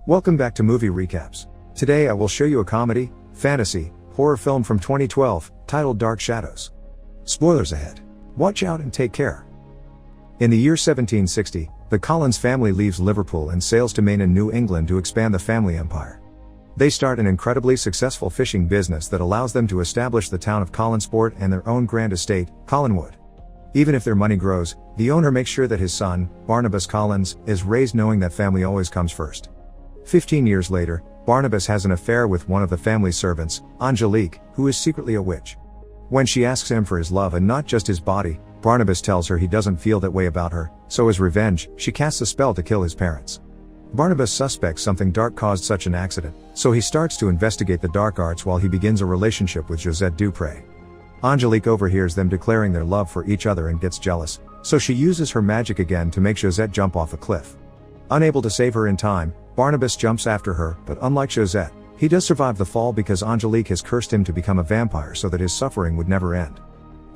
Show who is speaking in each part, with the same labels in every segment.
Speaker 1: Welcome back to Movie Recaps. Today I will show you a comedy, fantasy, horror film from 2012, titled Dark Shadows. Spoilers ahead. Watch out and take care. In the year 1760, the Collins family leaves Liverpool and sails to Maine in New England to expand the family empire. They start an incredibly successful fishing business that allows them to establish the town of Collinsport and their own grand estate, Collinwood. Even if their money grows, the owner makes sure that his son, Barnabas Collins, is raised knowing that family always comes first. 15 years later, Barnabas has an affair with one of the family's servants, Angelique, who is secretly a witch. When she asks him for his love and not just his body, Barnabas tells her he doesn't feel that way about her, so as revenge, she casts a spell to kill his parents. Barnabas suspects something dark caused such an accident, so he starts to investigate the dark arts while he begins a relationship with Josette Dupré. Angelique overhears them declaring their love for each other and gets jealous, so she uses her magic again to make Josette jump off a cliff. Unable to save her in time, Barnabas jumps after her, but unlike Josette, he does survive the fall because Angelique has cursed him to become a vampire so that his suffering would never end.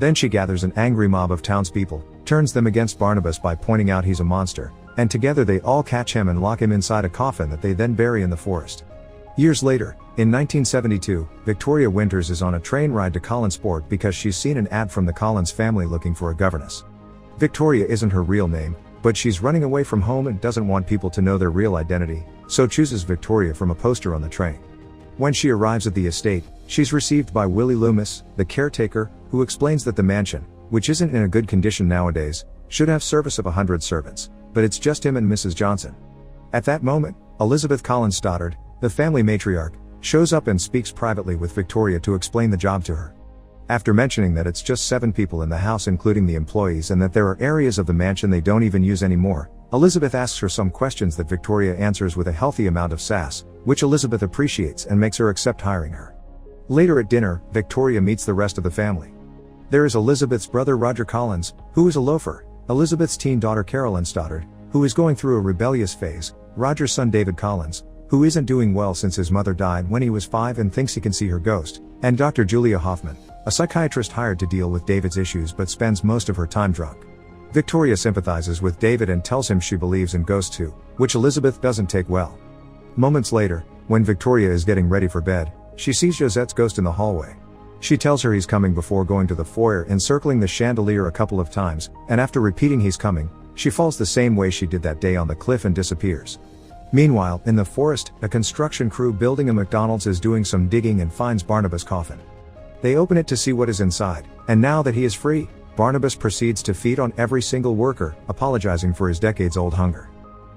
Speaker 1: Then she gathers an angry mob of townspeople, turns them against Barnabas by pointing out he's a monster, and together they all catch him and lock him inside a coffin that they then bury in the forest. Years later, in 1972, Victoria Winters is on a train ride to Collinsport because she's seen an ad from the Collins family looking for a governess. Victoria isn't her real name, but she's running away from home and doesn't want people to know their real identity, so chooses Victoria from a poster on the train. When she arrives at the estate, she's received by Willie Loomis, the caretaker, who explains that the mansion, which isn't in a good condition nowadays, should have service of 100 servants, but it's just him and Mrs. Johnson. At that moment, Elizabeth Collins Stoddard, the family matriarch, shows up and speaks privately with Victoria to explain the job to her. After mentioning that it's just 7 people in the house including the employees and that there are areas of the mansion they don't even use anymore, Elizabeth asks her some questions that Victoria answers with a healthy amount of sass, which Elizabeth appreciates and makes her accept hiring her. Later at dinner, Victoria meets the rest of the family. There is Elizabeth's brother Roger Collins, who is a loafer, Elizabeth's teen daughter Carolyn Stoddard, who is going through a rebellious phase, Roger's son David Collins, who isn't doing well since his mother died when he was 5 and thinks he can see her ghost, and Dr. Julia Hoffman, a psychiatrist hired to deal with David's issues but spends most of her time drunk. Victoria sympathizes with David and tells him she believes in ghosts too, which Elizabeth doesn't take well. Moments later, when Victoria is getting ready for bed, she sees Josette's ghost in the hallway. She tells her he's coming before going to the foyer and circling the chandelier a couple of times, and after repeating he's coming, she falls the same way she did that day on the cliff and disappears. Meanwhile, in the forest, a construction crew building a McDonald's is doing some digging and finds Barnabas' coffin. They open it to see what is inside, and now that he is free, Barnabas proceeds to feed on every single worker, apologizing for his decades-old hunger.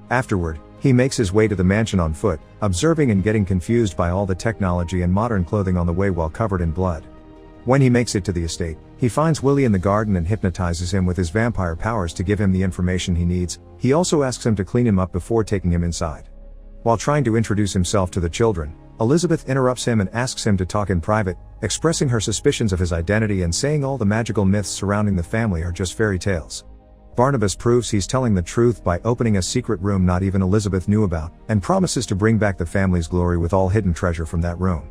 Speaker 1: Afterward, he makes his way to the mansion on foot, observing and getting confused by all the technology and modern clothing on the way while covered in blood. When he makes it to the estate, he finds Willie in the garden and hypnotizes him with his vampire powers to give him the information he needs. He also asks him to clean him up before taking him inside. While trying to introduce himself to the children, Elizabeth interrupts him and asks him to talk in private, expressing her suspicions of his identity and saying all the magical myths surrounding the family are just fairy tales. Barnabas proves he's telling the truth by opening a secret room not even Elizabeth knew about, and promises to bring back the family's glory with all hidden treasure from that room.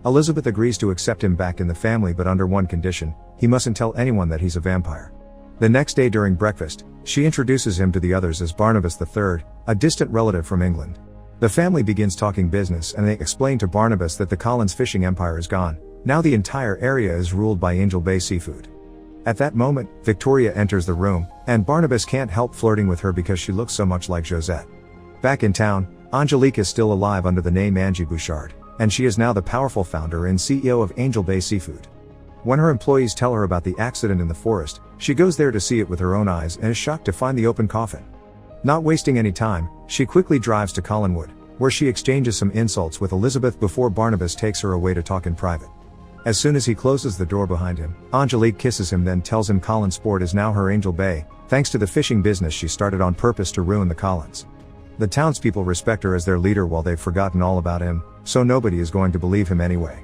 Speaker 1: Elizabeth agrees to accept him back in the family but under one condition: he mustn't tell anyone that he's a vampire. The next day during breakfast, she introduces him to the others as Barnabas III, a distant relative from England. The family begins talking business and they explain to Barnabas that the Collins fishing empire is gone. Now the entire area is ruled by Angel Bay Seafood. At that moment, Victoria enters the room, and Barnabas can't help flirting with her because she looks so much like Josette. Back in town, Angelique is still alive under the name Angie Bouchard, and she is now the powerful founder and CEO of Angel Bay Seafood. When her employees tell her about the accident in the forest, she goes there to see it with her own eyes and is shocked to find the open coffin. Not wasting any time, she quickly drives to Collinwood, where she exchanges some insults with Elizabeth before Barnabas takes her away to talk in private. As soon as he closes the door behind him, Angelique kisses him then tells him Collinsport is now her Angel Bay, thanks to the fishing business she started on purpose to ruin the Collins. The townspeople respect her as their leader while they've forgotten all about him, so nobody is going to believe him anyway.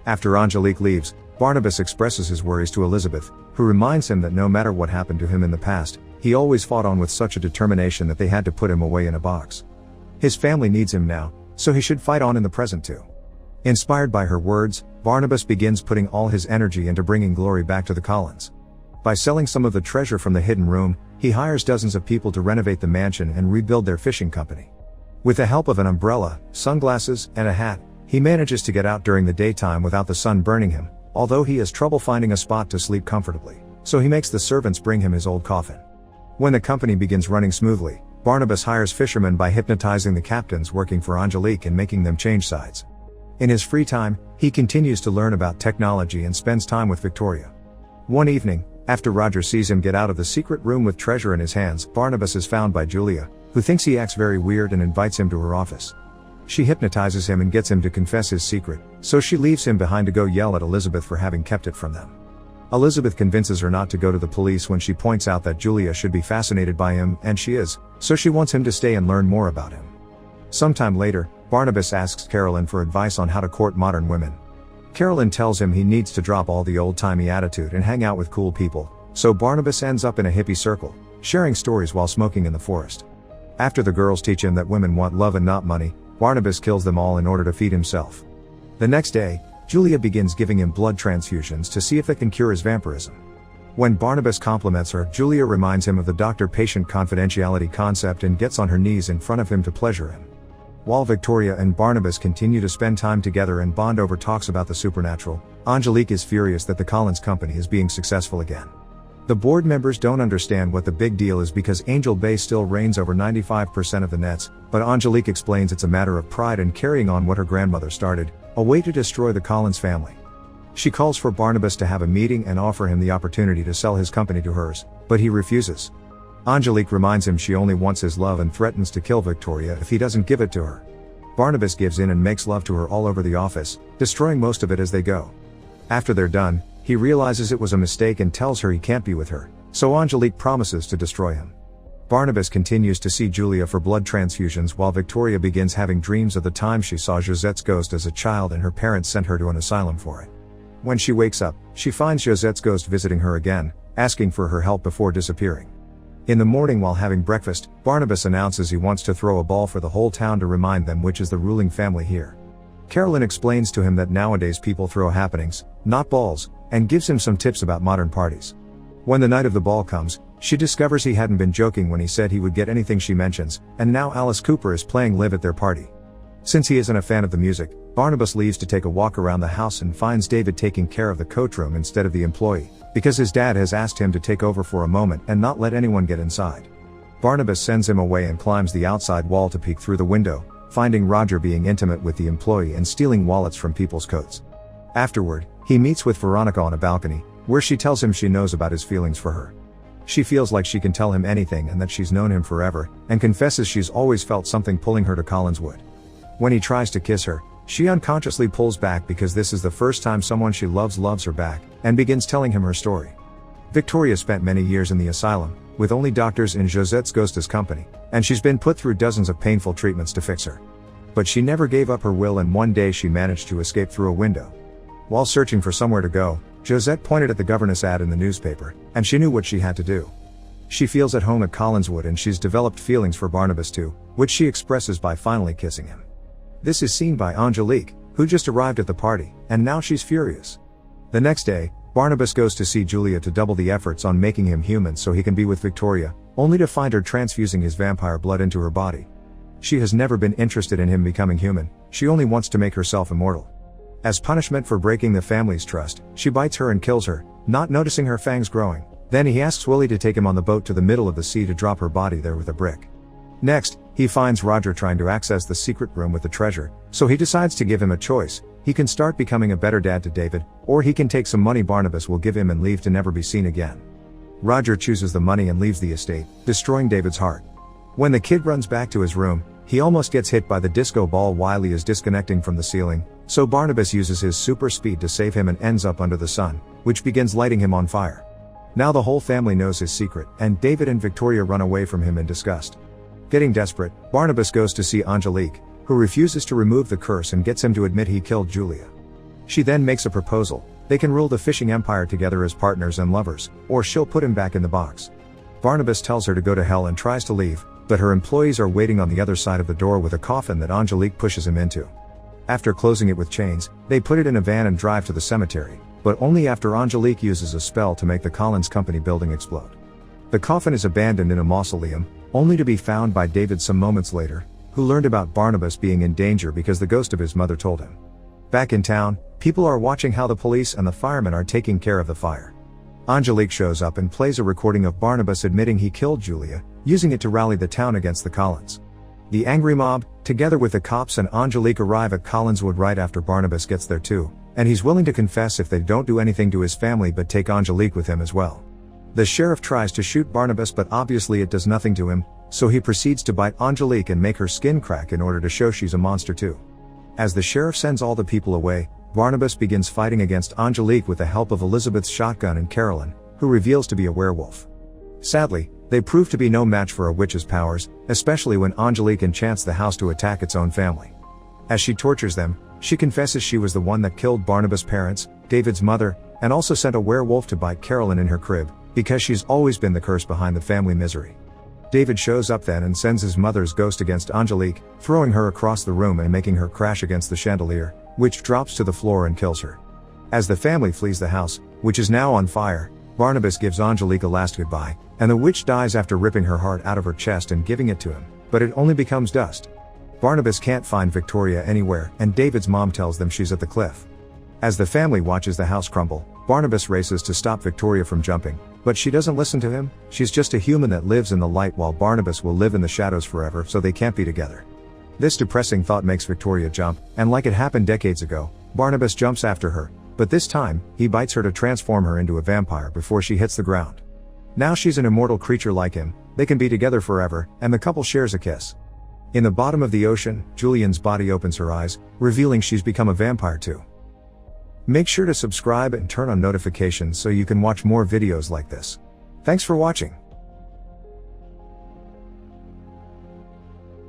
Speaker 1: After Angelique leaves, Barnabas expresses his worries to Elizabeth, who reminds him that no matter what happened to him in the past, he always fought on with such a determination that they had to put him away in a box. His family needs him now, so he should fight on in the present too. Inspired by her words, Barnabas begins putting all his energy into bringing glory back to the Collins. By selling some of the treasure from the hidden room, he hires dozens of people to renovate the mansion and rebuild their fishing company. With the help of an umbrella, sunglasses, and a hat, he manages to get out during the daytime without the sun burning him, although he has trouble finding a spot to sleep comfortably, so he makes the servants bring him his old coffin. When the company begins running smoothly, Barnabas hires fishermen by hypnotizing the captains working for Angelique and making them change sides. In his free time, he continues to learn about technology and spends time with Victoria. One evening, after Roger sees him get out of the secret room with treasure in his hands, Barnabas is found by Julia, who thinks he acts very weird and invites him to her office. She hypnotizes him and gets him to confess his secret, so she leaves him behind to go yell at Elizabeth for having kept it from them. Elizabeth convinces her not to go to the police when she points out that Julia should be fascinated by him, and she is, so she wants him to stay and learn more about him. Sometime later, Barnabas asks Carolyn for advice on how to court modern women. Carolyn tells him he needs to drop all the old-timey attitude and hang out with cool people, so Barnabas ends up in a hippie circle, sharing stories while smoking in the forest. After the girls teach him that women want love and not money, Barnabas kills them all in order to feed himself. The next day, Julia begins giving him blood transfusions to see if they can cure his vampirism. When Barnabas compliments her, Julia reminds him of the doctor-patient confidentiality concept and gets on her knees in front of him to pleasure him. While Victoria and Barnabas continue to spend time together and bond over talks about the supernatural, Angelique is furious that the Collins company is being successful again. The board members don't understand what the big deal is because Angel Bay still reigns over 95% of the nets, but Angelique explains it's a matter of pride and carrying on what her grandmother started, a way to destroy the Collins family. She calls for Barnabas to have a meeting and offer him the opportunity to sell his company to hers, but he refuses. Angelique reminds him she only wants his love and threatens to kill Victoria if he doesn't give it to her. Barnabas gives in and makes love to her all over the office, destroying most of it as they go. After they're done, he realizes it was a mistake and tells her he can't be with her, so Angelique promises to destroy him. Barnabas continues to see Julia for blood transfusions while Victoria begins having dreams of the time she saw Josette's ghost as a child and her parents sent her to an asylum for it. When she wakes up, she finds Josette's ghost visiting her again, asking for her help before disappearing. In the morning while having breakfast, Barnabas announces he wants to throw a ball for the whole town to remind them which is the ruling family here. Carolyn explains to him that nowadays people throw happenings, not balls, and gives him some tips about modern parties. When the night of the ball comes, she discovers he hadn't been joking when he said he would get anything she mentions, and now Alice Cooper is playing live at their party. Since he isn't a fan of the music, Barnabas leaves to take a walk around the house and finds David taking care of the coach room instead of the employee, because his dad has asked him to take over for a moment and not let anyone get inside. Barnabas sends him away and climbs the outside wall to peek through the window, finding Roger being intimate with the employee and stealing wallets from people's coats. Afterward, he meets with Veronica on a balcony, where she tells him she knows about his feelings for her. She feels like she can tell him anything and that she's known him forever, and confesses she's always felt something pulling her to Collinswood. When he tries to kiss her, she unconsciously pulls back because this is the first time someone she loves her back, and begins telling him her story. Victoria spent many years in the asylum, with only doctors in Josette's ghost as company, and she's been put through dozens of painful treatments to fix her. But she never gave up her will, and one day she managed to escape through a window. While searching for somewhere to go, Josette pointed at the governess ad in the newspaper, and she knew what she had to do. She feels at home at Collinswood and she's developed feelings for Barnabas too, which she expresses by finally kissing him. This is seen by Angelique, who just arrived at the party, and now she's furious. The next day, Barnabas goes to see Julia to double the efforts on making him human so he can be with Victoria, only to find her transfusing his vampire blood into her body. She has never been interested in him becoming human, she only wants to make herself immortal. As punishment for breaking the family's trust, she bites her and kills her, not noticing her fangs growing. Then he asks Willie to take him on the boat to the middle of the sea to drop her body there with a brick. Next, he finds Roger trying to access the secret room with the treasure, so he decides to give him a choice. He can start becoming a better dad to David, or he can take some money Barnabas will give him and leave to never be seen again. Roger chooses the money and leaves the estate, destroying David's heart. When the kid runs back to his room, he almost gets hit by the disco ball while he is disconnecting from the ceiling, so Barnabas uses his super speed to save him and ends up under the sun, which begins lighting him on fire. Now the whole family knows his secret, and David and Victoria run away from him in disgust. Getting desperate, Barnabas goes to see Angelique, who refuses to remove the curse and gets him to admit he killed Julia. She then makes a proposal: they can rule the fishing empire together as partners and lovers, or she'll put him back in the box. Barnabas tells her to go to hell and tries to leave, but her employees are waiting on the other side of the door with a coffin that Angelique pushes him into. After closing it with chains, they put it in a van and drive to the cemetery, but only after Angelique uses a spell to make the Collins Company building explode. The coffin is abandoned in a mausoleum, only to be found by David some moments later, who learned about Barnabas being in danger because the ghost of his mother told him. Back in town, people are watching how the police and the firemen are taking care of the fire. Angelique shows up and plays a recording of Barnabas admitting he killed Julia, using it to rally the town against the Collins. The angry mob, together with the cops and Angelique, arrive at Collinswood right after Barnabas gets there too, and he's willing to confess if they don't do anything to his family but take Angelique with him as well. The sheriff tries to shoot Barnabas, but obviously it does nothing to him, so he proceeds to bite Angelique and make her skin crack in order to show she's a monster too. As the sheriff sends all the people away, Barnabas begins fighting against Angelique with the help of Elizabeth's shotgun and Carolyn, who reveals to be a werewolf. Sadly, they prove to be no match for a witch's powers, especially when Angelique enchants the house to attack its own family. As she tortures them, she confesses she was the one that killed Barnabas' parents, David's mother, and also sent a werewolf to bite Carolyn in her crib, because she's always been the curse behind the family misery. David shows up then and sends his mother's ghost against Angelique, throwing her across the room and making her crash against the chandelier, which drops to the floor and kills her. As the family flees the house, which is now on fire, Barnabas gives Angelique a last goodbye, and the witch dies after ripping her heart out of her chest and giving it to him, but it only becomes dust. Barnabas can't find Victoria anywhere, and David's mom tells them she's at the cliff. As the family watches the house crumble, Barnabas races to stop Victoria from jumping, but she doesn't listen to him. She's just a human that lives in the light while Barnabas will live in the shadows forever, so they can't be together. This depressing thought makes Victoria jump, and like it happened decades ago, Barnabas jumps after her, but this time, he bites her to transform her into a vampire before she hits the ground. Now she's an immortal creature like him, they can be together forever, and the couple shares a kiss. In the bottom of the ocean, Julian's body opens her eyes, revealing she's become a vampire too. Make sure to subscribe and turn on notifications so you can watch more videos like this. Thanks for watching.